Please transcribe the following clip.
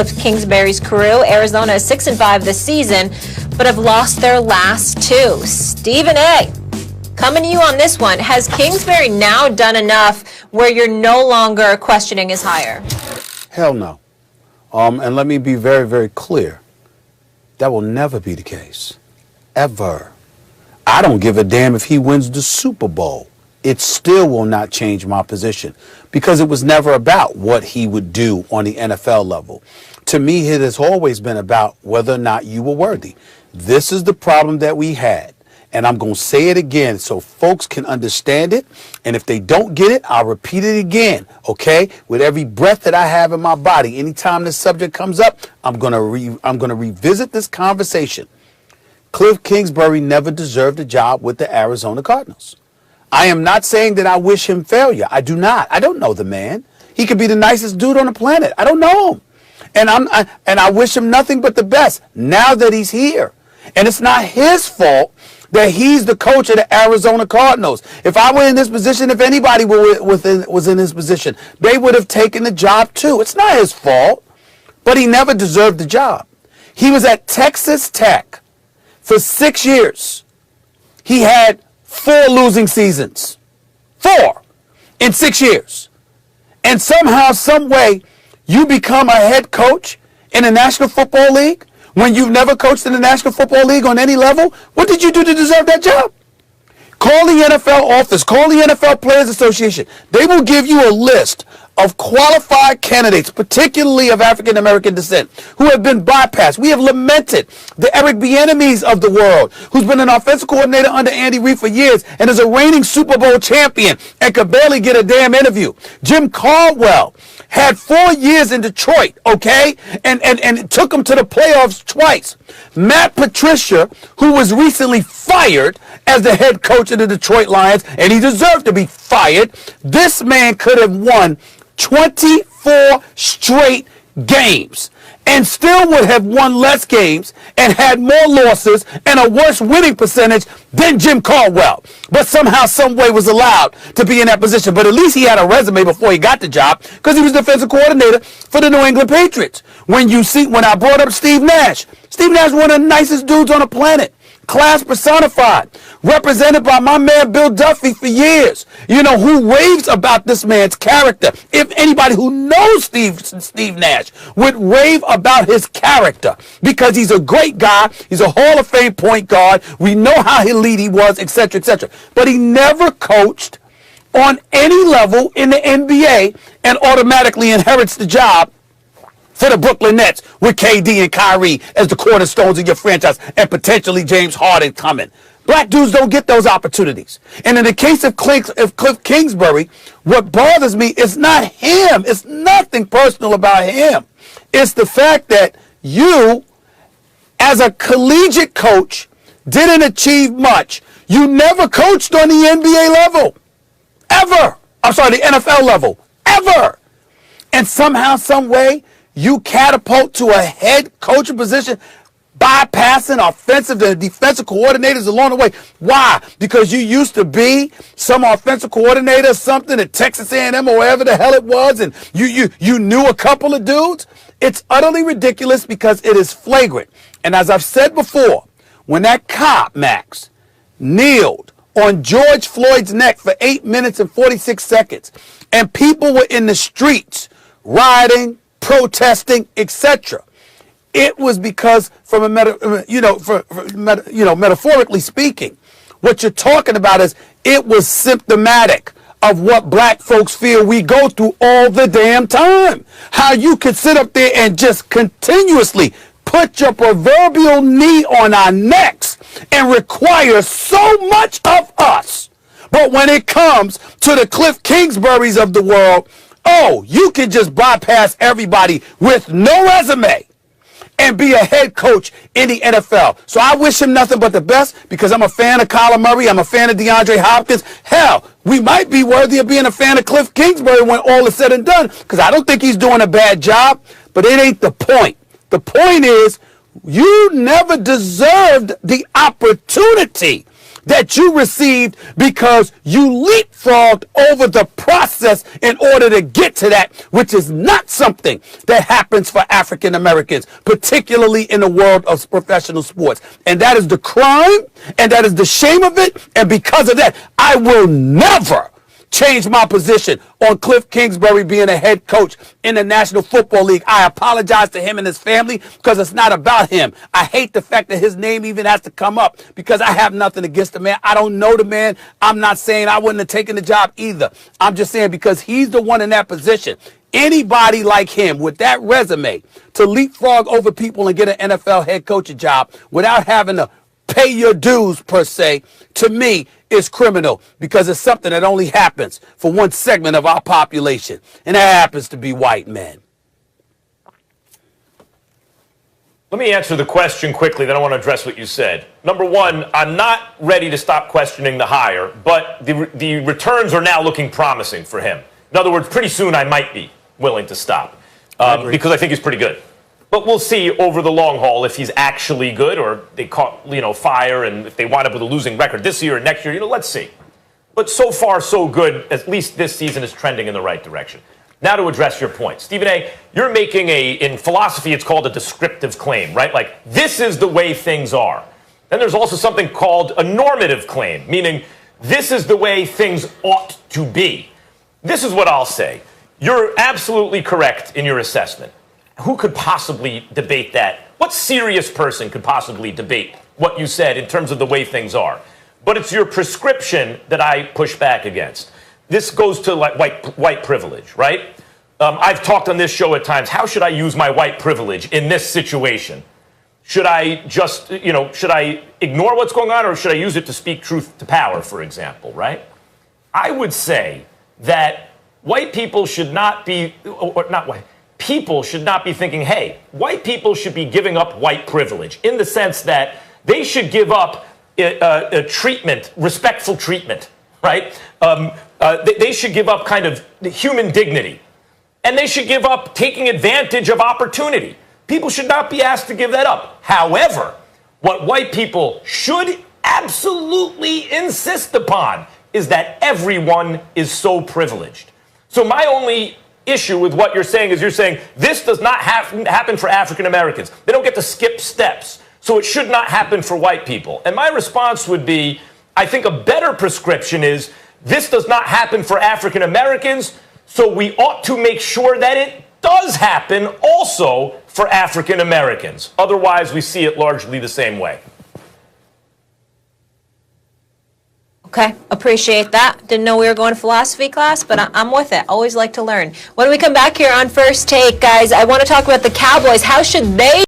Kingsbury's crew. Arizona is 6-5 this season, but have lost their last two. Stephen A., coming to you on this one. Has Kingsbury now done enough where you're no longer questioning his hire? Hell no. And let me be very, very clear. That will never be the case. Ever. I don't give a damn if he wins the Super Bowl. It still will not change my position because it was never about what he would do on the NFL level. To me, it has always been about whether or not you were worthy. This is the problem that we had. And I'm going to say it again so folks can understand it. And if they don't get it, I'll repeat it again, okay? With every breath that I have in my body, anytime this subject comes up, I'm going to revisit this conversation. Cliff Kingsbury never deserved a job with the Arizona Cardinals. I am not saying that I wish him failure. I do not. I don't know the man. He could be the nicest dude on the planet. I don't know him. And I wish him nothing but the best now that he's here. And it's not his fault that he's the coach of the Arizona Cardinals. If I were in this position, if anybody was in his position, they would have taken the job too. It's not his fault, but he never deserved the job. He was at Texas Tech for 6 years. He had 4 losing seasons. 4 in 6 years. And somehow, some way, you become a head coach in the National Football League when you've never coached in the National Football League on any level? What did you do to deserve that job? Call the NFL office. Call the NFL Players Association. They will give you a list of qualified candidates, particularly of African American descent, who have been bypassed. We have lamented the Eric Bieniemys of the world, who's been an offensive coordinator under Andy Reid for years and is a reigning Super Bowl champion and could barely get a damn interview. Jim Caldwell had 4 years in Detroit, okay, and took him to the playoffs twice. Matt Patricia, who was recently fired as the head coach of the Detroit Lions, and he deserved to be fired. This man could have won 24 straight games and still would have won less games and had more losses and a worse winning percentage than Jim Caldwell. But somehow, some way was allowed to be in that position. But at least he had a resume before he got the job because he was defensive coordinator for the New England Patriots. When I brought up Steve Nash was one of the nicest dudes on the planet. Class personified, represented by my man Bill Duffy for years, who raves about this man's character. If anybody who knows Steve Nash would rave about his character because he's a great guy, he's a Hall of Fame point guard, we know how elite he was, etc., etc. But he never coached on any level in the NBA and automatically inherits the job for the Brooklyn Nets with KD and Kyrie as the cornerstones of your franchise and potentially James Harden coming. Black dudes don't get those opportunities. And in the case of Cliff Kingsbury, what bothers me is not him. It's nothing personal about him. It's the fact that you, as a collegiate coach, didn't achieve much. You never coached on the NBA level. Ever. I'm sorry, the NFL level. Ever. And somehow, some way, you catapult to a head coaching position, bypassing offensive and defensive coordinators along the way. Why? Because you used to be some offensive coordinator or something at Texas A&M or wherever the hell it was, and you knew a couple of dudes. It's utterly ridiculous because it is flagrant. And as I've said before, when that cop, Max, kneeled on George Floyd's neck for 8 minutes and 46 seconds, and people were in the streets rioting, protesting, etc. It was because, metaphorically speaking, what you're talking about is it was symptomatic of what black folks feel we go through all the damn time. How you could sit up there and just continuously put your proverbial knee on our necks and require so much of us. But when it comes to the Cliff Kingsburys of the world, you can just bypass everybody with no resume and be a head coach in the NFL. So I wish him nothing but the best because I'm a fan of Kyler Murray. I'm a fan of DeAndre Hopkins. Hell, we might be worthy of being a fan of Cliff Kingsbury when all is said and done because I don't think he's doing a bad job, but it ain't the point. The point is you never deserved the opportunity that you received because you leapfrogged over the process in order to get to that, which is not something that happens for African Americans, particularly in the world of professional sports. And that is the crime, and that is the shame of it. And because of that, I will never change my position on Cliff Kingsbury being a head coach in the National Football League. I apologize to him and his family because it's not about him. I hate the fact that his name even has to come up because I have nothing against the man. I don't know the man. I'm not saying I wouldn't have taken the job either. I'm just saying because he's the one in that position. Anybody like him with that resume to leapfrog over people and get an NFL head coaching job without having to pay your dues, per se, to me, is criminal because it's something that only happens for one segment of our population, and that happens to be white men. Let me answer the question quickly, then I want to address what you said. Number one, I'm not ready to stop questioning the hire, but the returns are now looking promising for him. In other words, pretty soon I might be willing to stop because I think he's pretty good. But we'll see over the long haul if he's actually good or they caught, fire, and if they wind up with a losing record this year or next year, let's see. But so far, so good. At least this season is trending in the right direction. Now to address your point. Stephen A., you're making in philosophy, it's called a descriptive claim, right? Like, this is the way things are. Then there's also something called a normative claim, meaning this is the way things ought to be. This is what I'll say. You're absolutely correct in your assessment. Who could possibly debate that? What serious person could possibly debate what you said in terms of the way things are? But it's your prescription that I push back against. This goes to like white privilege, right? I've talked on this show at times, how should I use my white privilege in this situation? Should I just, should I ignore what's going on, or should I use it to speak truth to power, for example, right? I would say that white people should not be, or not white, people should not be thinking, hey, white people should be giving up white privilege, in the sense that they should give up a treatment, respectful treatment, right? They should give up kind of human dignity. And they should give up taking advantage of opportunity. People should not be asked to give that up. However, what white people should absolutely insist upon is that everyone is so privileged. So my only issue with what you're saying is you're saying this does not happen for African Americans. They don't get to skip steps. So it should not happen for white people. And my response would be, I think a better prescription is this does not happen for African Americans, so we ought to make sure that it does happen also for African Americans. Otherwise, we see it largely the same way. Okay, appreciate that. Didn't know we were going to philosophy class, but I'm with it. Always like to learn. When we come back here on First Take, guys, I want to talk about the Cowboys. How should they